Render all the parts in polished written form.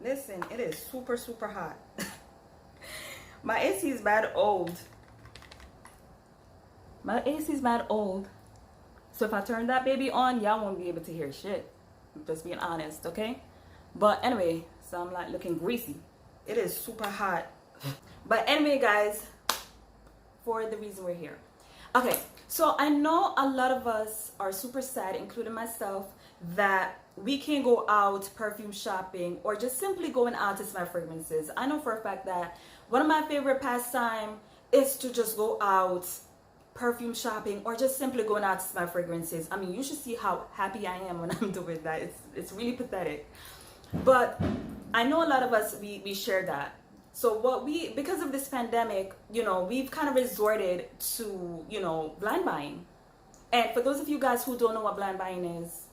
Listen, it is super, super hot. My AC is bad old. My AC is mad old. So if I turn that baby on, y'all won't be able to hear shit. Just being honest, okay? But anyway, so I'm like looking greasy. It is super hot. But anyway, guys, for the reason we're here. Okay, so I know a lot of us are super sad, including myself, that we can't go out perfume shopping or just simply going out to smell fragrances. I know for a fact that one of my favorite pastime is to just go out perfume shopping or just simply going out to smell fragrances. I mean, you should see how happy I am when I'm doing that. It's really pathetic. But I know a lot of us, we share that. So because of this pandemic, we've kind of resorted to, blind buying. And for those of you guys who don't know what blind buying is,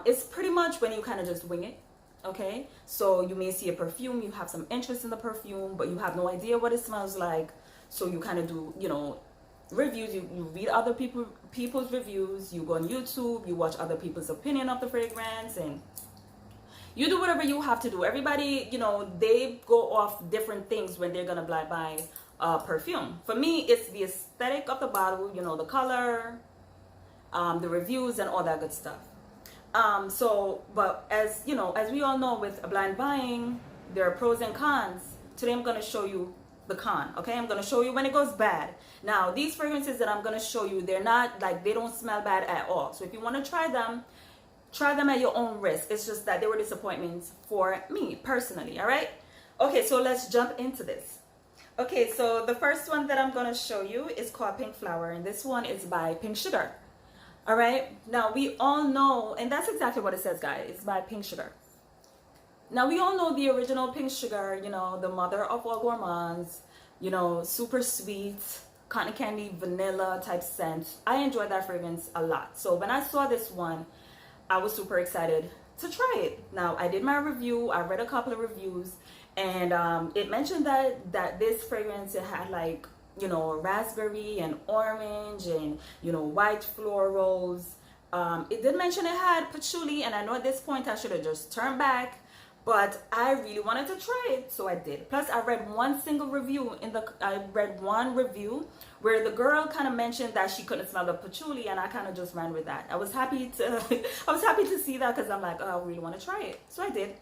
it's pretty much when you kind of just wing it. Okay, so you may see a perfume, you have some interest in the perfume, but you have no idea what it smells like. So you kind of do, reviews. You read other people's reviews. You go on YouTube. You watch other people's opinion of the fragrance, and you do whatever you have to do. Everybody, they go off different things when they're gonna buy perfume. For me, it's the aesthetic of the bottle, the color, the reviews, and all that good stuff. But as we all know, with blind buying, there are pros and cons. Today I'm gonna show you the con. Okay, I'm gonna show you when it goes bad. Now, these fragrances that I'm gonna show you, they're not like, they don't smell bad at all. So if you want to try them at your own risk. It's just that they were disappointments for me personally. All right, okay, so let's jump into this. Okay, so the first one that I'm gonna show you is called Pink Flower, and this one is by Pink Sugar. All right, now we all know, and that's exactly what it says, guys. It's by Pink Sugar. Now, we all know the original Pink Sugar, the mother of all gourmands, super sweet, cotton candy, vanilla type scent. I enjoyed that fragrance a lot. So when I saw this one, I was super excited to try it. Now, I did my review. I read a couple of reviews, and it mentioned that this fragrance, it had like, raspberry and orange and, white florals. It did mention it had patchouli, and I know at this point I should have just turned back, but I really wanted to try it, so I did. Plus, I read one review where the girl kind of mentioned that she couldn't smell the patchouli, and I kind of just ran with that. I was happy to see that, because I'm like, oh, I really want to try it, so I did.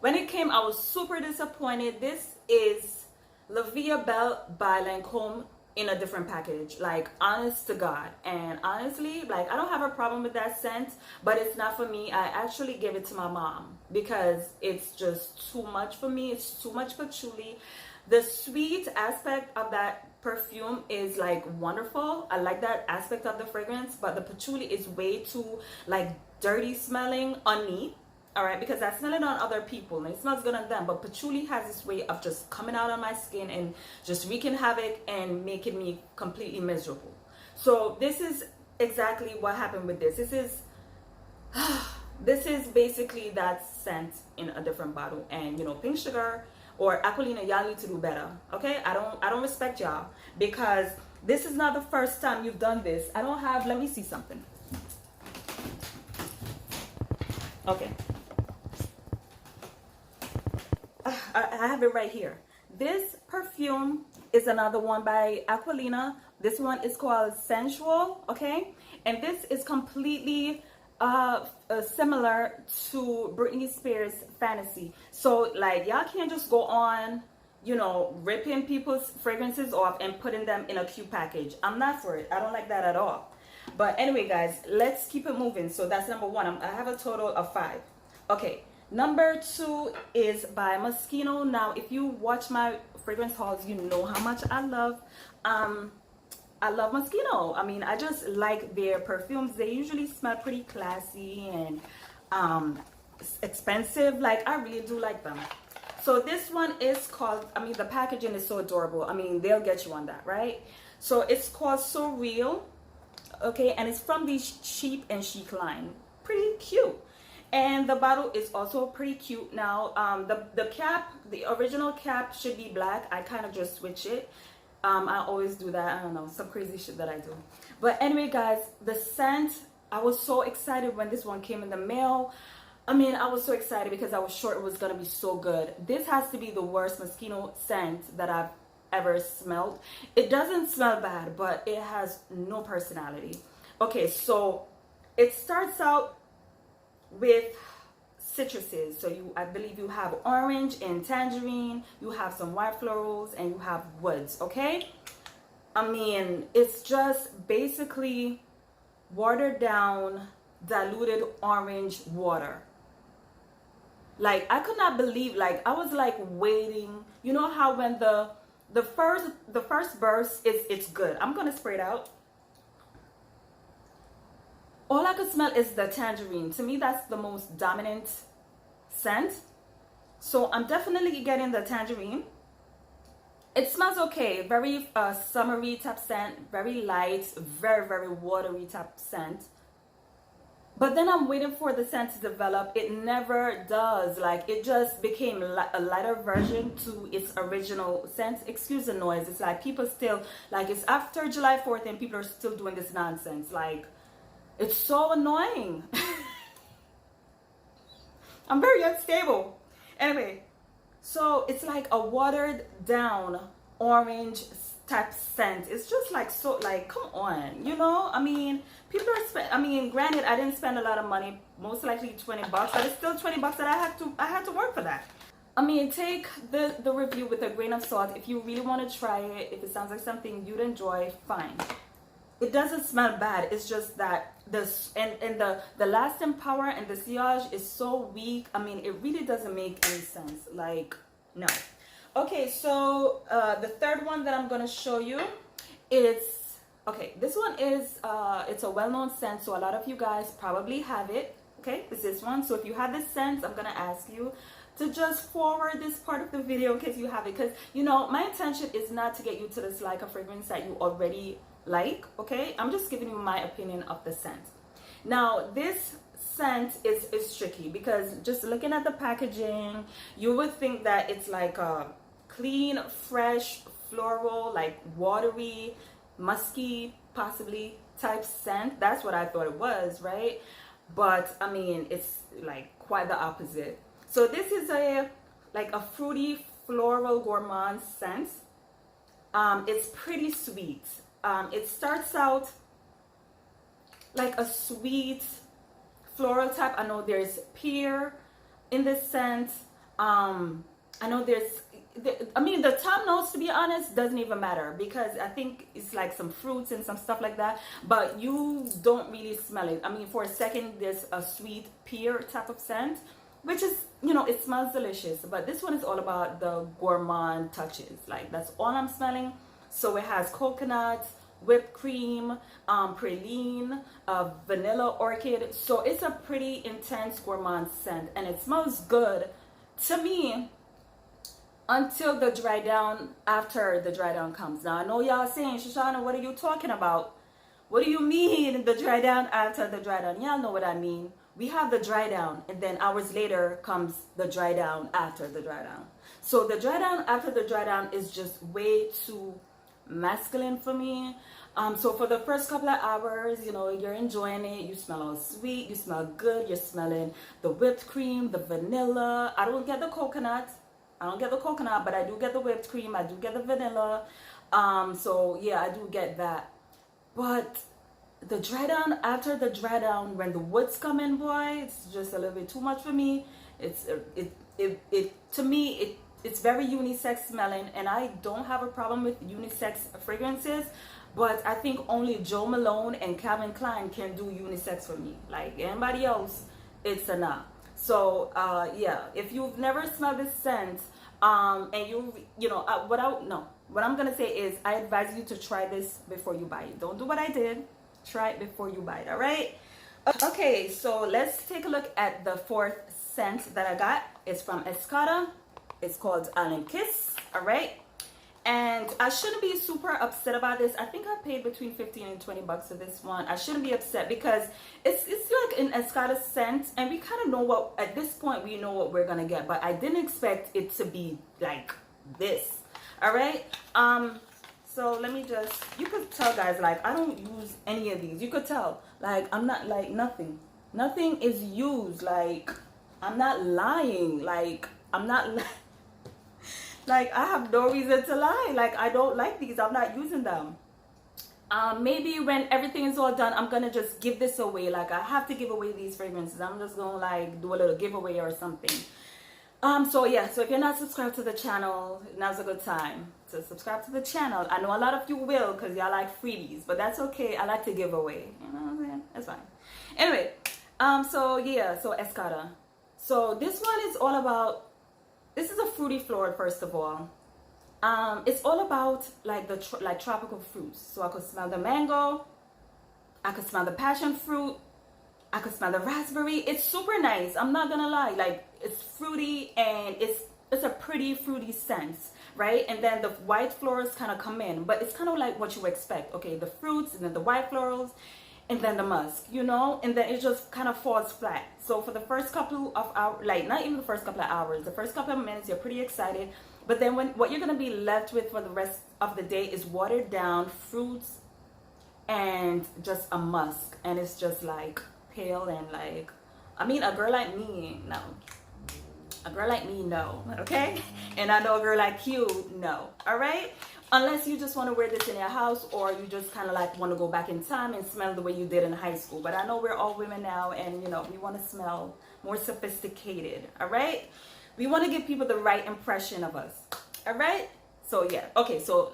When it came, I was super disappointed. This is La Vie Belle by Lancôme in a different package, like, honest to God. And honestly, like, I don't have a problem with that scent, but it's not for me. I actually gave it to my mom because it's just too much for me. It's too much patchouli. The sweet aspect of that perfume is like wonderful. I like that aspect of the fragrance, but the patchouli is way too like dirty smelling on me. All right, because I smell it on other people and it smells good on them, but patchouli has this way of just coming out on my skin and just wreaking havoc and making me completely miserable. So this is exactly what happened with this. This is basically that scent in a different bottle. And Pink Sugar or Aquilina, y'all need to do better. Okay, I don't respect y'all, because this is not the first time you've done this. I don't have, let me see something. Okay, I have it right here. This perfume is another one by Aquilina. This one is called Sensual, okay? And this is completely similar to Britney Spears' Fantasy. So, like, y'all can't just go on, ripping people's fragrances off and putting them in a cute package. I'm not for it. I don't like that at all. But anyway, guys, let's keep it moving. So that's number one. I have a total of 5. Okay. Number 2 is by Moschino. Now, if you watch my fragrance hauls, you know how much I love Moschino. I mean, I just like their perfumes. They usually smell pretty classy and expensive. Like, I really do like them. So this one is called, the packaging is so adorable. They'll get you on that, right? So it's called Surreal, okay? And it's from the Cheap and Chic line. Pretty cute. And the bottle is also pretty cute. Now, the cap, the original cap should be black. I kind of just switch it. I always do that. I don't know, some crazy shit that I do. But anyway, guys, the scent, I was so excited when this one came in the mail. I mean, I was so excited because I was sure it was gonna be so good. This has to be the worst Moschino scent that I've ever smelled. It doesn't smell bad, but it has no personality. Okay, so it starts out with citruses. So I believe you have orange and tangerine, you have some white florals, and you have woods. Okay, I mean, it's just basically watered down, diluted orange water. Like, I could not believe, like, I was like waiting. You know how when the first burst is, it's good. I'm gonna spray it out. All I could smell is the tangerine. To me, that's the most dominant scent. So I'm definitely getting the tangerine. It smells okay. Very summery type scent. Very light. Very, very watery type scent. But then I'm waiting for the scent to develop. It never does. Like, it just became a lighter version to its original scent. Excuse the noise. It's like people still, like, it's after July 4th and people are still doing this nonsense. Like, it's so annoying. I'm very unstable. Anyway, so it's like a watered down orange type scent. It's just like, so, like, come on, you know? I mean, people are I mean, granted, I didn't spend a lot of money, most likely 20 bucks, but it's still 20 bucks that I had to work for that. I mean, take the review with a grain of salt. If you really want to try it, if it sounds like something you'd enjoy, fine. It doesn't smell bad. It's just that the lasting power and the sillage is so weak. I mean, it really doesn't make any sense. Like, no. Okay, so the third one that I'm gonna show you, okay, this one is it's a well-known scent, so a lot of you guys probably have it. Okay, it's this one. So if you have this scent, I'm gonna ask you to just forward this part of the video in case you have it, because, you know, my intention is not to get you to dislike a fragrance that you already like. Okay, I'm just giving you my opinion of the scent. Now, this scent is tricky because just looking at the packaging, you would think that it's like a clean, fresh, floral, like watery, musky, possibly type scent. That's what I thought it was, right? But I mean, it's like quite the opposite. So this is like a fruity, floral, gourmand scent. It's pretty sweet. It starts out like a sweet floral type. I know there's pear in this scent. I know I mean, the top notes, to be honest, doesn't even matter because I think it's like some fruits and some stuff like that, but you don't really smell it. I mean, for a second, there's a sweet pear type of scent, which is, you know, it smells delicious, but this one is all about the gourmand touches. Like, that's all I'm smelling. So it has coconut, whipped cream, praline, vanilla orchid. So it's a pretty intense gourmand scent, and it smells good to me until the dry down, after the dry down comes. Now, I know y'all saying, Shoshana, what are you talking about? What do you mean the dry down after the dry down? Y'all know what I mean. We have the dry down, and then hours later comes the dry down after the dry down. So the dry down after the dry down is just way too masculine for me. So for the first couple of hours, you know, you're enjoying it. You smell all sweet. You smell good. You're smelling the whipped cream, the vanilla. I don't get the coconut. But I do get the whipped cream. I do get the vanilla. So yeah, I do get that. But the dry down, after the dry down, when the woods come in, boy, it's just a little bit too much for me. To me, it's very unisex smelling, and I don't have a problem with unisex fragrances, but I think only Joe Malone and Calvin Klein can do unisex for me. Like, anybody else, it's a nah. So yeah, if you've never smelled this scent, and you know what I'm gonna say is, I advise you to try this before you buy it. Don't do what I did. Try it before you buy it. All right. Okay, so let's take a look at the fourth scent that I got. It's from Escada. It's called Allen Kiss. All right. And I shouldn't be super upset about this. I think I paid between 15 and 20 bucks for this one. I shouldn't be upset because it's like an Escada scent, and we kind of know what, at this point, we know what we're gonna get, but I didn't expect it to be like this. All right. So let me just, you could tell, guys, like, I don't use any of these. You could tell, like, I'm not, like, nothing is used. Like, I'm not lying. Like, I'm not like, I have no reason to lie. Like, I don't like these. I'm not using them. Maybe when everything is all done, I'm gonna just give this away. Like, I have to give away these fragrances. I'm just gonna like do a little giveaway or something. So yeah, so if you're not subscribed to the channel, now's a good time to subscribe to the channel. I know a lot of you will, because y'all like freebies, but that's okay. I like to give away, you know what I'm saying? That's fine. Anyway, so yeah, so Escada. So this one is all about, this is a fruity floral, first of all. It's all about like the like tropical fruits. So I could smell the mango, I could smell the passion fruit, I could smell the raspberry. It's super nice. I'm not gonna lie. Like, it's fruity and it's a pretty fruity scent, right? And then the white florals kind of come in, but it's kind of like what you expect. Okay, the fruits and then the white florals and then the musk, you know, and then it just kind of falls flat. So for the first couple of hours, like not even the first couple of hours, the first couple of minutes, you're pretty excited. But then what you're gonna be left with for the rest of the day is watered down fruits and just a musk, and it's just like pale and like, I mean, a girl like me, no. A girl like me, no. Okay? And I know a girl like you, no. All right? Unless you just want to wear this in your house, or you just kind of like want to go back in time and smell the way you did in high school. But I know we're all women now, and you know, we want to smell more sophisticated. All right? We want to give people the right impression of us. All right? So yeah. Okay, so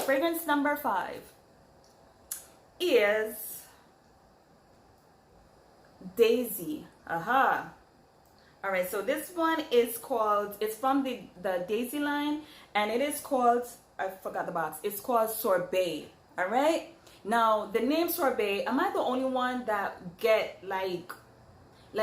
fragrance number 5 is Daisy. Aha. All right, so this one is called, it's from the Daisy line, and it is called, I forgot the box, it's called Sorbet. All right, now the name Sorbet, am I the only one that get like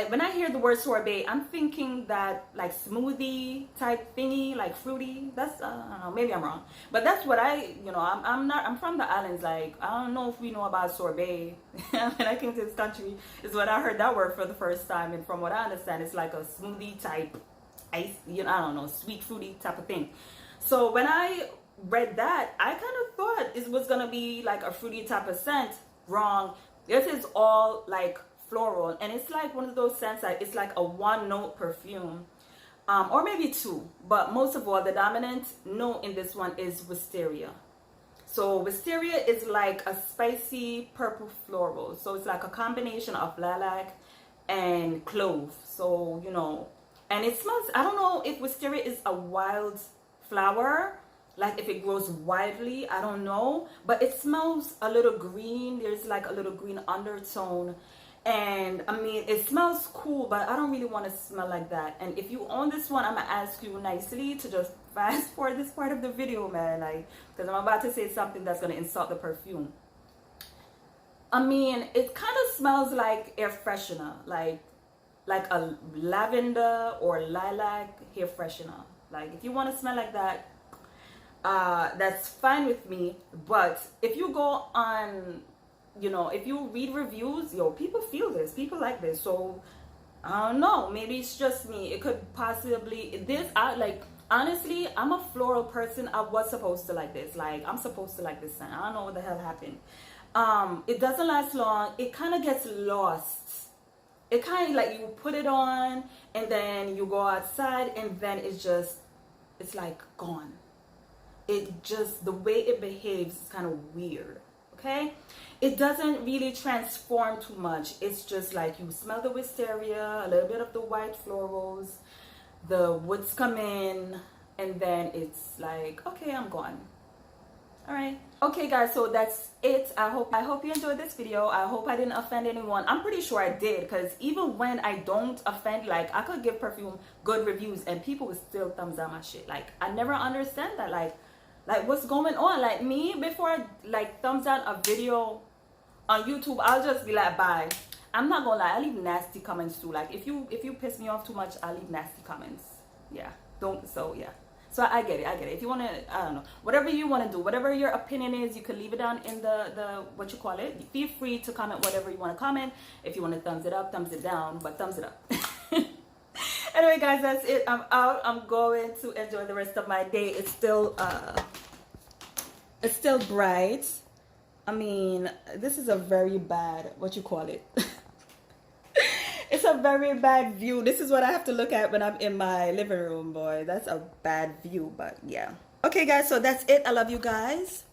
when I hear the word sorbet, I'm thinking that like smoothie type thingy, like fruity. That's I don't know, maybe I'm wrong, but that's what I'm from the islands. Like, I don't know if we know about sorbet. When I came to this country is when I heard that word for the first time, and from what I understand, it's like a smoothie type ice, I don't know, sweet fruity type of thing. So when I read that, I kind of thought it was gonna be like a fruity type of scent. Wrong. This is all like floral, and it's like one of those scents that it's like a 1-note perfume, or maybe 2, but most of all the dominant note in this one is wisteria. So wisteria is like a spicy purple floral, so it's like a combination of lilac and clove. So you know, and it smells, I don't know if wisteria is a wild flower, like if it grows widely, I don't know, but it smells a little green. There's like a little green undertone. And I mean, it smells cool, but I don't really want to smell like that. And if you own this one, I'm gonna ask you nicely to just fast forward this part of the video, man, like, because I'm about to say something that's gonna insult the perfume. I mean, it kind of smells like air freshener, like a lavender or lilac hair freshener. Like, if you want to smell like that, that's fine with me. But if you go on, you know, if you read reviews, people feel this, people like this. So I don't know, maybe it's just me. It could possibly, honestly, I'm a floral person. I was supposed to like this. Like, I'm supposed to like this scent. I don't know what the hell happened. It doesn't last long. It kind of gets lost. It kind of like, you put it on and then you go outside and then it's like gone. It just, the way it behaves is kind of weird. Okay, it doesn't really transform too much. It's just like you smell the wisteria, a little bit of the white florals, the woods come in, and then it's like, okay, I'm gone. All right, okay guys, so that's it. I hope you enjoyed this video. I hope I didn't offend anyone. I'm pretty sure I did, because even when I don't offend, like, I could give perfume good reviews and people would still thumbs down my shit. Like, I never understand that. Like what's going on? Like, me, before I like thumbs down a video on YouTube, I'll just be like, bye. I'm not gonna lie, I leave nasty comments too. Like, if you piss me off too much, I leave nasty comments. Yeah, yeah. So I get it. If you want to, I don't know, whatever you want to do, whatever your opinion is, you can leave it down in the what you call it. Feel free to comment whatever you want to comment. If you want to thumbs it up, thumbs it down, but thumbs it up. Anyway guys, that's it. I'm out. I'm going to enjoy the rest of my day. It's still bright. I mean, this is a very bad, what you call it. It's a very bad view. This is what I have to look at when I'm in my living room, boy. That's a bad view, but yeah. Okay, guys, so that's it. I love you guys.